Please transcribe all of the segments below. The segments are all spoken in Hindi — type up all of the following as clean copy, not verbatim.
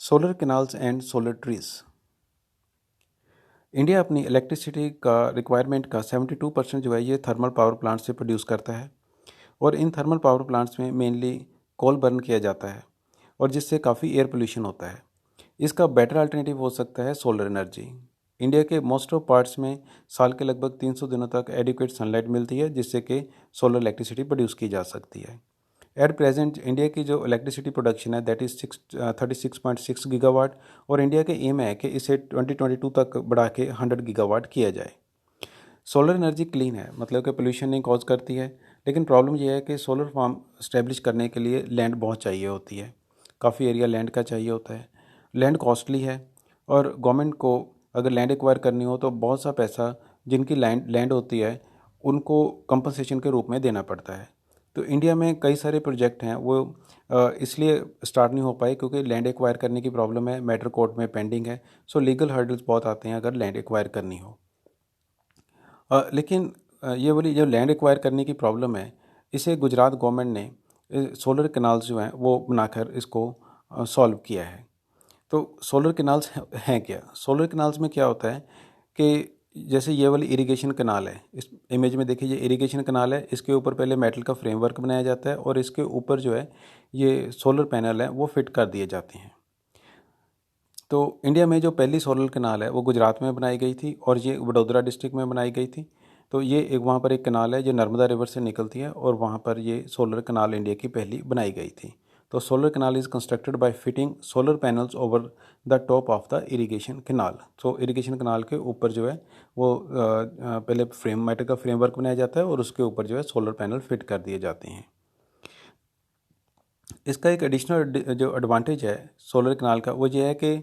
Solar canals and solar trees. India अपनी इलेक्ट्रिसिटी का रिक्वायरमेंट का 72% जो है ये थर्मल पावर प्लांट से प्रोड्यूस करता है। और इन थर्मल पावर प्लांट्स में मेनली कोल बर्न किया जाता है और जिससे काफ़ी एयर पोल्यूशन होता है। इसका बेटर अल्टरनेटिव हो सकता है सोलर एनर्जी। इंडिया के मोस्ट ऑफ पार्ट्स में साल के लगभग 300 दिनों तक एडिक्वेट सनलाइट मिलती है जिससे कि सोलर इलेक्ट्रिसिटी प्रोड्यूस की जा सकती है। एट प्रेजेंट इंडिया की जो इलेक्ट्रिसिटी प्रोडक्शन है दैट इज़ 36.6 गीगावाट और इंडिया के एम है कि इसे 2022 तक बढ़ा के 100 गीगावाट किया जाए। सोलर एनर्जी क्लीन है, मतलब कि पोल्यूशन नहीं कॉज करती है, लेकिन प्रॉब्लम यह है कि सोलर फार्म स्टैब्लिश करने के लिए लैंड बहुत चाहिए होती है। काफ़ी एरिया लैंड का चाहिए होता है। लैंड कॉस्टली है और गवर्नमेंट को अगर लैंड एक्वायर करनी हो तो बहुत सा पैसा जिनकी लैंड होती है उनको कंपनसेशन के रूप में देना पड़ता है। तो इंडिया में कई सारे प्रोजेक्ट हैं वो इसलिए स्टार्ट नहीं हो पाए क्योंकि लैंड एक्वायर करने की प्रॉब्लम है, मैटर कोर्ट में पेंडिंग है। सो लीगल हर्डल्स बहुत आते हैं अगर लैंड एक्वायर करनी हो। लेकिन ये वाली जो लैंड एक्वायर करने की प्रॉब्लम है इसे गुजरात गवर्नमेंट ने सोलर कैनाल्स जो हैं वो बनाकर इसको सॉल्व किया है। तो सोलर कैनाल्स हैं क्या? सोलर कैनाल्स में क्या होता है कि जैसे ये वाली इरिगेशन कैनाल है, इस इमेज में देखिए ये इरिगेशन कैनाल है, इसके ऊपर पहले मेटल का फ्रेमवर्क बनाया जाता है और इसके ऊपर जो है ये सोलर पैनल है वो फिट कर दिए जाते हैं। तो इंडिया में जो पहली सोलर कैनाल है वो गुजरात में बनाई गई थी और ये वडोदरा डिस्ट्रिक्ट में बनाई गई थी। तो ये एक वहाँ पर एक कैनाल है जो नर्मदा रिवर से निकलती है और वहाँ पर ये सोलर कैनाल इंडिया की पहली बनाई गई थी। तो solar canal is constructed by fitting solar panels over the top of the irrigation canal. तो इरिगेशन कैनाल के ऊपर जो है वो पहले मेटल का फ्रेमवर्क बनाया जाता है और उसके ऊपर जो है सोलर पैनल फिट कर दिए जाते हैं। इसका एक एडिशनल जो एडवांटेज है सोलर कैनाल का वो ये है कि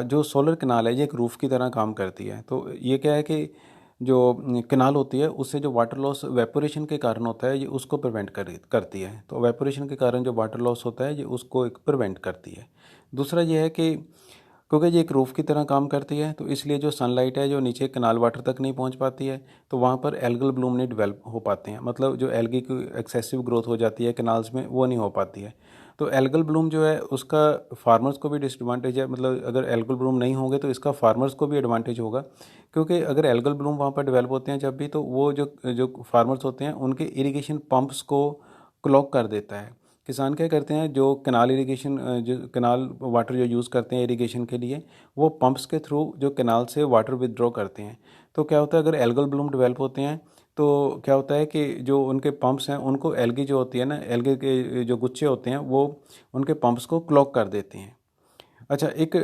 जो सोलर कैनाल है ये एक रूफ़ की तरह काम करती है। तो ये क्या है कि जो कैनाल होती है उससे जो वाटर लॉस वेपोरेशन के कारण होता है ये उसको प्रिवेंट करती है। तो वेपोरेशन के कारण जो वाटर लॉस होता है ये उसको एक प्रिवेंट करती है। दूसरा ये है कि क्योंकि ये एक रूफ़ की तरह काम करती है तो इसलिए जो सनलाइट है जो नीचे कैनाल वाटर तक नहीं पहुंच पाती है तो वहाँ पर एल्गल ब्लूम नहीं डेवलप हो पाते हैं, मतलब जो एल्गी की एक्सेसिव ग्रोथ हो जाती है कैनाल्स में वो नहीं हो पाती है। तो एल्गल ब्लूम जो है उसका फार्मर्स को भी डिसएडवांटेज है, मतलब अगर एल्गल ब्लूम नहीं होंगे तो इसका फार्मर्स को भी एडवांटेज होगा क्योंकि अगर एल्गल ब्लूम वहाँ पर डेवलप होते हैं जब भी तो वो जो जो फार्मर्स होते हैं उनके इरिगेशन पंप्स को क्लॉग कर देता है। किसान क्या करते हैं जो कैनाल इरिगेशन जो कैनाल वाटर जो यूज़ करते हैं इरिगेशन के लिए वो पंप्स के थ्रू जो कैनाल से वाटर विदड्रॉ करते हैं। तो क्या होता है अगर एल्गल ब्लूम डेवलप होते हैं तो क्या होता है कि जो उनके पंप्स हैं उनको एल्गी जो होती है ना, एल्गी के जो गुच्छे होते हैं वो उनके पंप्स को क्लॉग कर देते हैं। अच्छा, एक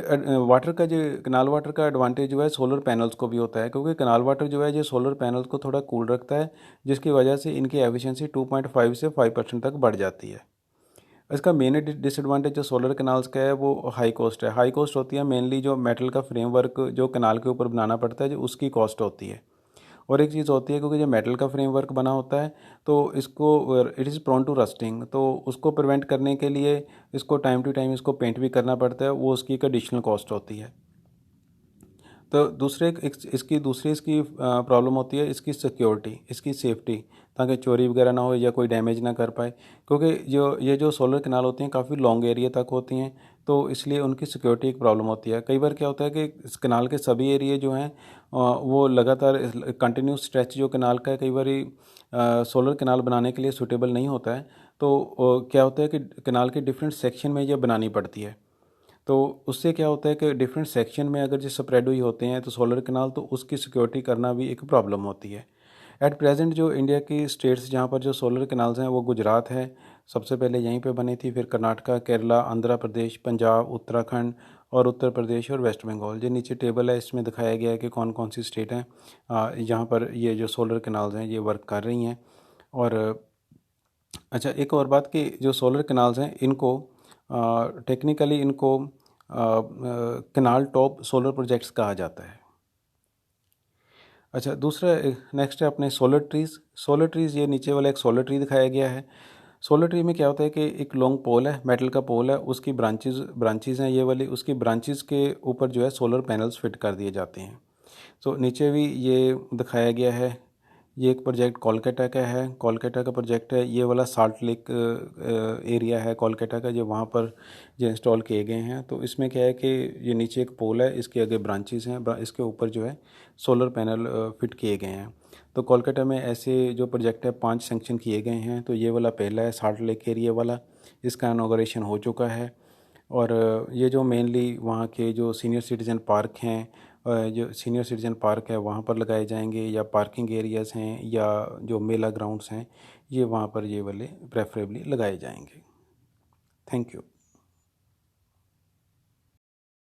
वाटर का जो कैनाल वाटर का एडवांटेज जो है सोलर पैनल्स को भी होता है क्योंकि कैनाल वाटर जो है ये सोलर पैनल्स को थोड़ा कूल रखता है जिसकी वजह से इनकी एफिशिएंसी 2.5 से 5% तक बढ़ जाती है। इसका मेन डिसएडवांटेज जो सोलर कैनाल्स का है वो हाई कॉस्ट है। हाई कॉस्ट होती है मेनली जो मेटल का फ्रेमवर्क जो कैनाल के ऊपर बनाना पड़ता है जो उसकी कॉस्ट होती है। और एक चीज़ होती है क्योंकि जो मेटल का फ्रेमवर्क बना होता है तो इसको it is prone to rusting, तो उसको प्रिवेंट करने के लिए इसको टाइम टू टाइम इसको पेंट भी करना पड़ता है, वो उसकी एक एडिशनल कॉस्ट होती है। तो इसकी दूसरी इसकी प्रॉब्लम होती है इसकी सिक्योरिटी, इसकी सेफ्टी, ताकि चोरी वगैरह ना हो या कोई डैमेज ना कर पाए क्योंकि जो सोलर कैनाल होती हैं काफ़ी लॉन्ग एरिया तक होती हैं तो इसलिए उनकी सिक्योरिटी एक प्रॉब्लम होती है। कई बार क्या होता है कि इस कैनाल के सभी एरिए जो हैं वो लगातार कंटिन्यूस स्ट्रेच जो कैनाल का है कई बार सोलर कैनाल बनाने के लिए सूटेबल नहीं होता है। तो क्या होता है कि कैनाल के डिफरेंट सेक्शन में ये बनानी पड़ती है। तो उससे क्या होता है कि डिफरेंट सेक्शन में अगर जो स्प्रेड हुई होते हैं तो सोलर कैनाल तो उसकी सिक्योरिटी करना भी एक प्रॉब्लम होती है। एट प्रेजेंट जो इंडिया की स्टेट्स जहाँ पर जो सोलर कैनाल्स हैं वो गुजरात है, सबसे पहले यहीं पे बनी थी, फिर कर्नाटका, केरला, आंध्र प्रदेश, पंजाब, उत्तराखंड और उत्तर प्रदेश और वेस्ट बंगाल। जो नीचे टेबल है इसमें दिखाया गया है कि कौन कौन सी स्टेट हैं जहाँ पर ये जो सोलर कैनाल्स हैं ये वर्क कर रही हैं। और अच्छा, एक और बात कि जो सोलर कैनाल्स हैं इनको टेक्निकली इनको कैनाल टॉप सोलर प्रोजेक्ट्स कहा जाता है। अच्छा, दूसरा नेक्स्ट है अपने सोलर ट्रीज़। सोलर ट्रीज़ ये नीचे वाला एक सोलर ट्री दिखाया गया है। सोलर ट्री में क्या होता है कि एक लॉन्ग पोल है, मेटल का पोल है, उसकी ब्रांचेज़ हैं ये वाली, उसकी ब्रांचेज़ के ऊपर जो है सोलर पैनल्स फिट कर दिए जाते हैं। सो नीचे भी ये दिखाया गया है, ये एक प्रोजेक्ट कोलकाता का है, कोलकाता का प्रोजेक्ट है। ये वाला साल्ट लेक एरिया है कोलकाता का, जो वहाँ पर जो इंस्टॉल किए गए हैं। तो इसमें क्या है कि ये नीचे एक पोल है, इसके आगे ब्रांचेस हैं, इसके ऊपर जो है सोलर पैनल फिट किए गए हैं। तो कोलकाता में ऐसे जो प्रोजेक्ट है 5 सेंक्शन किए गए हैं। तो ये वाला पहला है साल्ट लेक एरिया वाला, इसका इनॉग्रेशन हो चुका है। और ये जो मेनली वहाँ के जो सीनियर सिटीज़न पार्क हैं, जो सीनियर सिटीज़न पार्क है वहाँ पर लगाए जाएंगे, या पार्किंग एरियाज़ हैं, या जो मेला ग्राउंड्स हैं, ये वहाँ पर ये वाले प्रेफरेबली लगाए जाएंगे। Thank you.